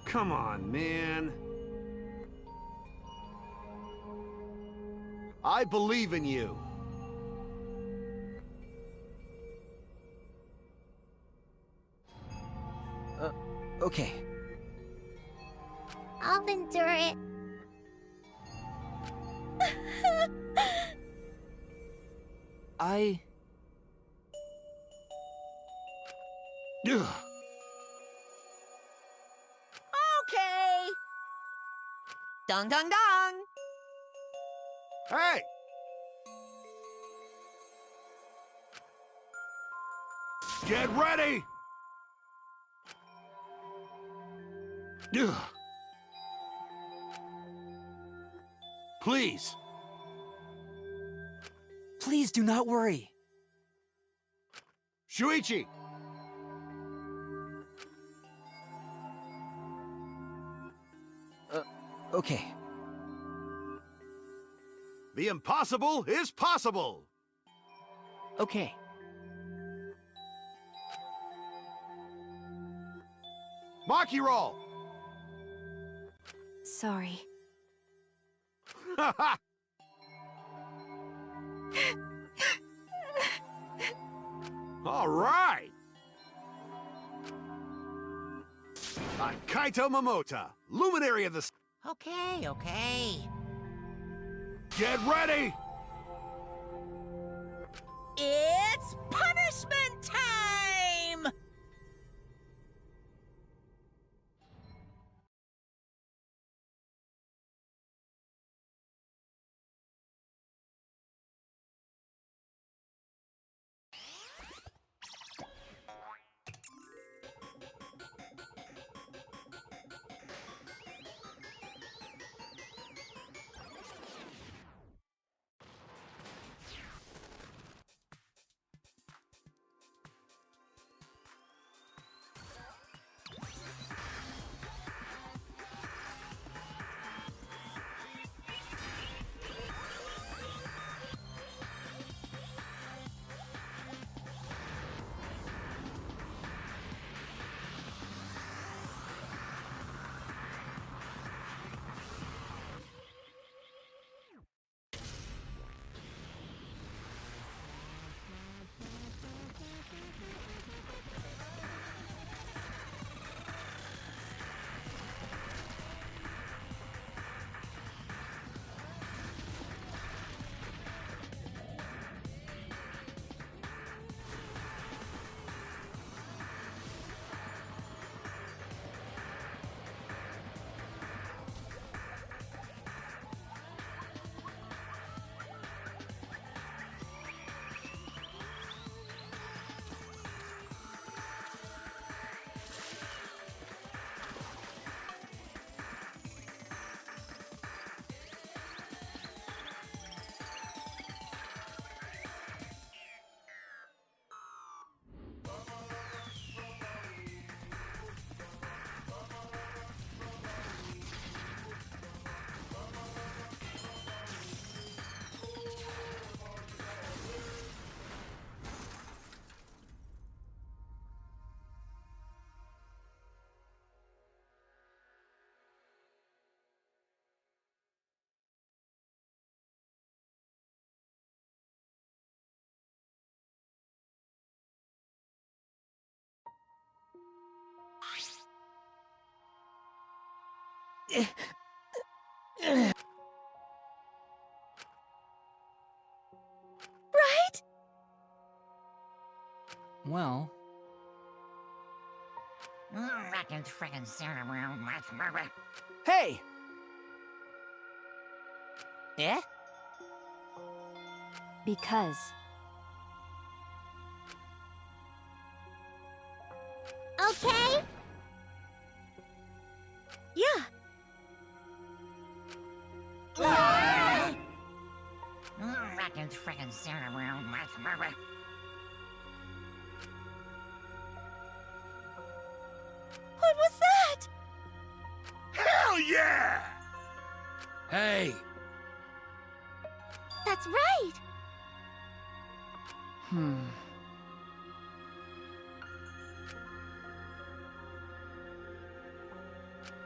Come on, man. I believe in you. Okay. I'll endure it. I... Ugh. Okay. Dong dong dong. Hey! Get ready! Ugh. Please. Please do not worry. Shuichi! Okay. The impossible is possible! Okay. Maki roll! Sorry. All right! I'm Kaito Momota, luminary of the... Okay, okay. Get ready! It's punishment time! Right? Well, Hey! Yeah? Because. Okay? Yeah. What was that? Hell yeah! Hey! That's right.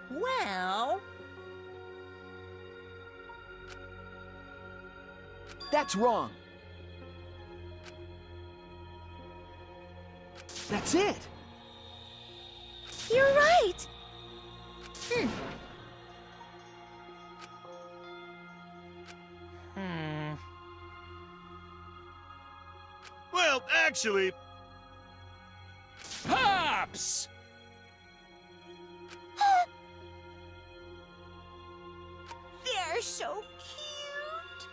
Well, That's wrong. That's it. You're right. Well, actually... Pops! they're so cute.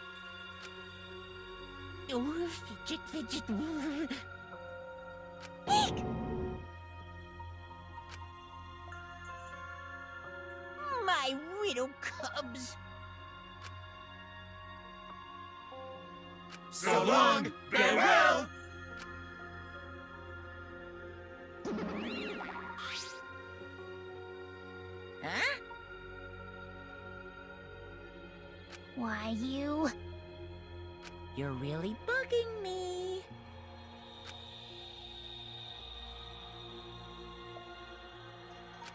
Oh, fidget, fidget. Eek! My widow cubs. So long, farewell! Huh? Why, you? You're really bugging me.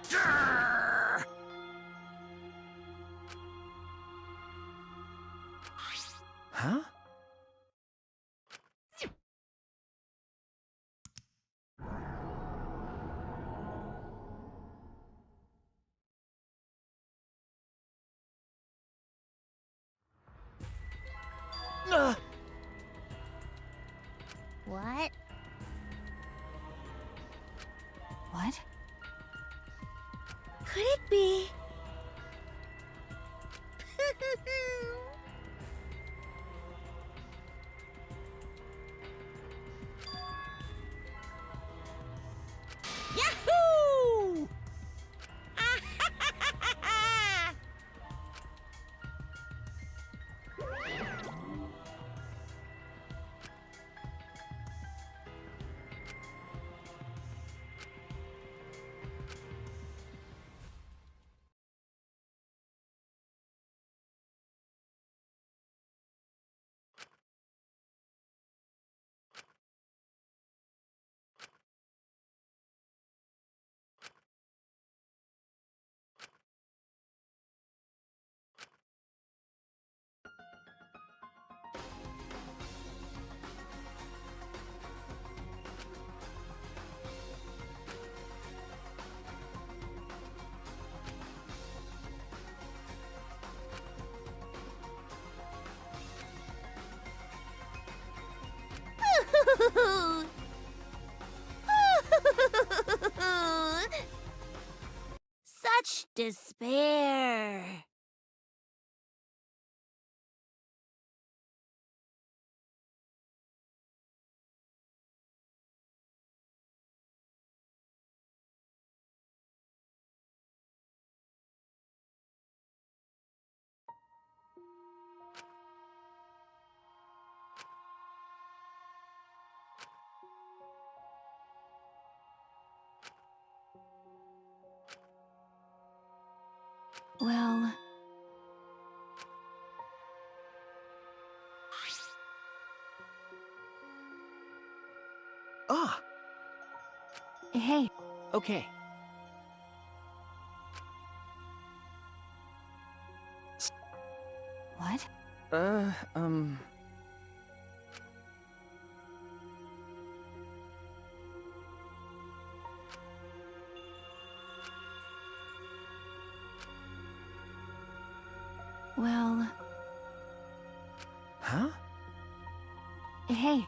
Grrr! Huh? What? What? Could it be? Yahoo! Such despair. Well, Ah, hey, okay. what? Uh, Huh? Hey.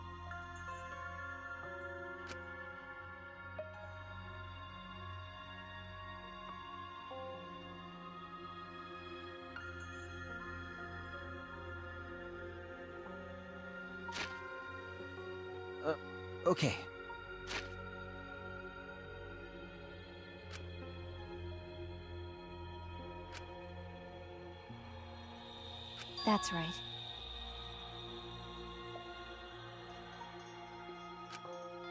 Okay. That's right.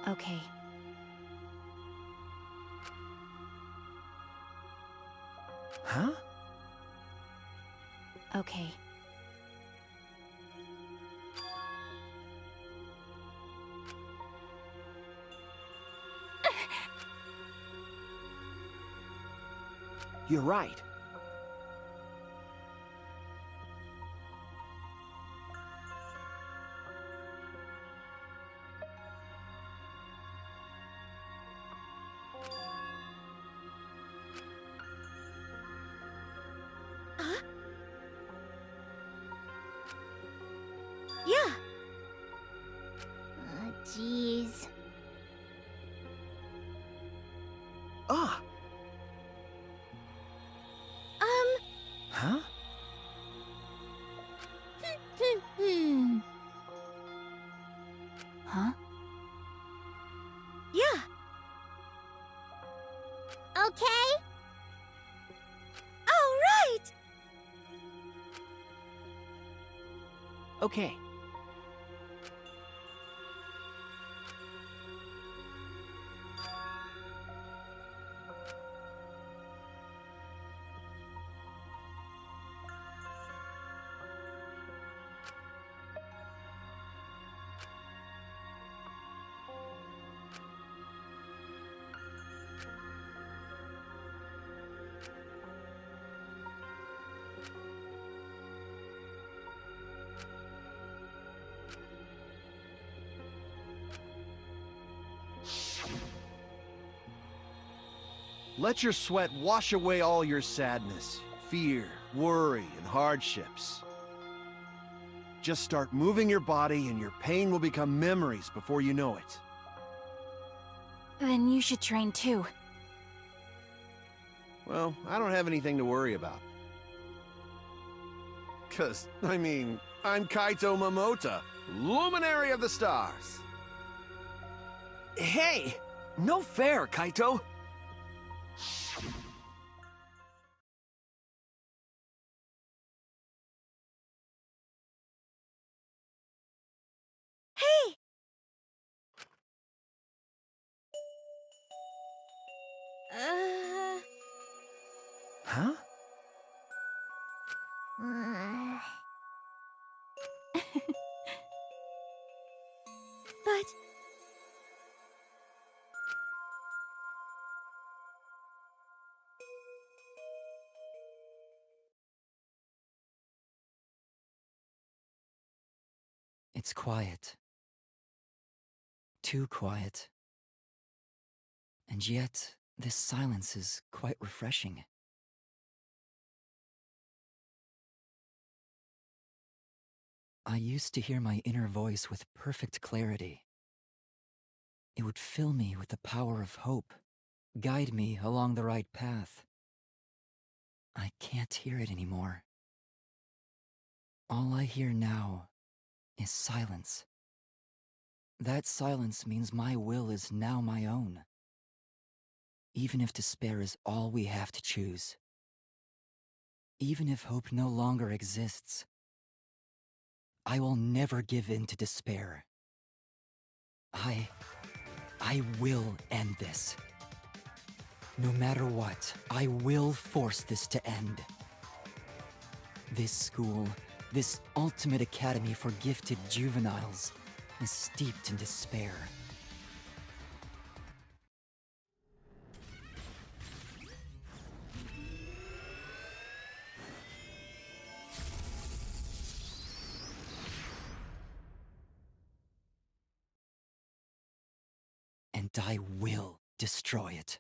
Okay. Huh? Okay. You're right. Huh? Yeah. Jeez. Ah. Huh? Huh? Yeah. Okay? All right. Okay. Let your sweat wash away all your sadness, fear, worry, and hardships. Just start moving your body and your pain will become memories before you know it. Then you should train too. Well, I don't have anything to worry about. 'Cause, I mean, I'm Kaito Momota, luminary of the stars. Hey! No fair, Kaito! Hey. Huh? But... It's quiet. Too quiet. And yet, this silence is quite refreshing. I used to hear my inner voice with perfect clarity. It would fill me with the power of hope, guide me along the right path. I can't hear it anymore. All I hear now is silence. That silence means my will is now my own. Even if despair is all we have to choose. Even if hope no longer exists, I will never give in to despair. I will end this. No matter what, I will force this to end. This school, this ultimate academy for gifted juveniles, is steeped in despair. And I will destroy it.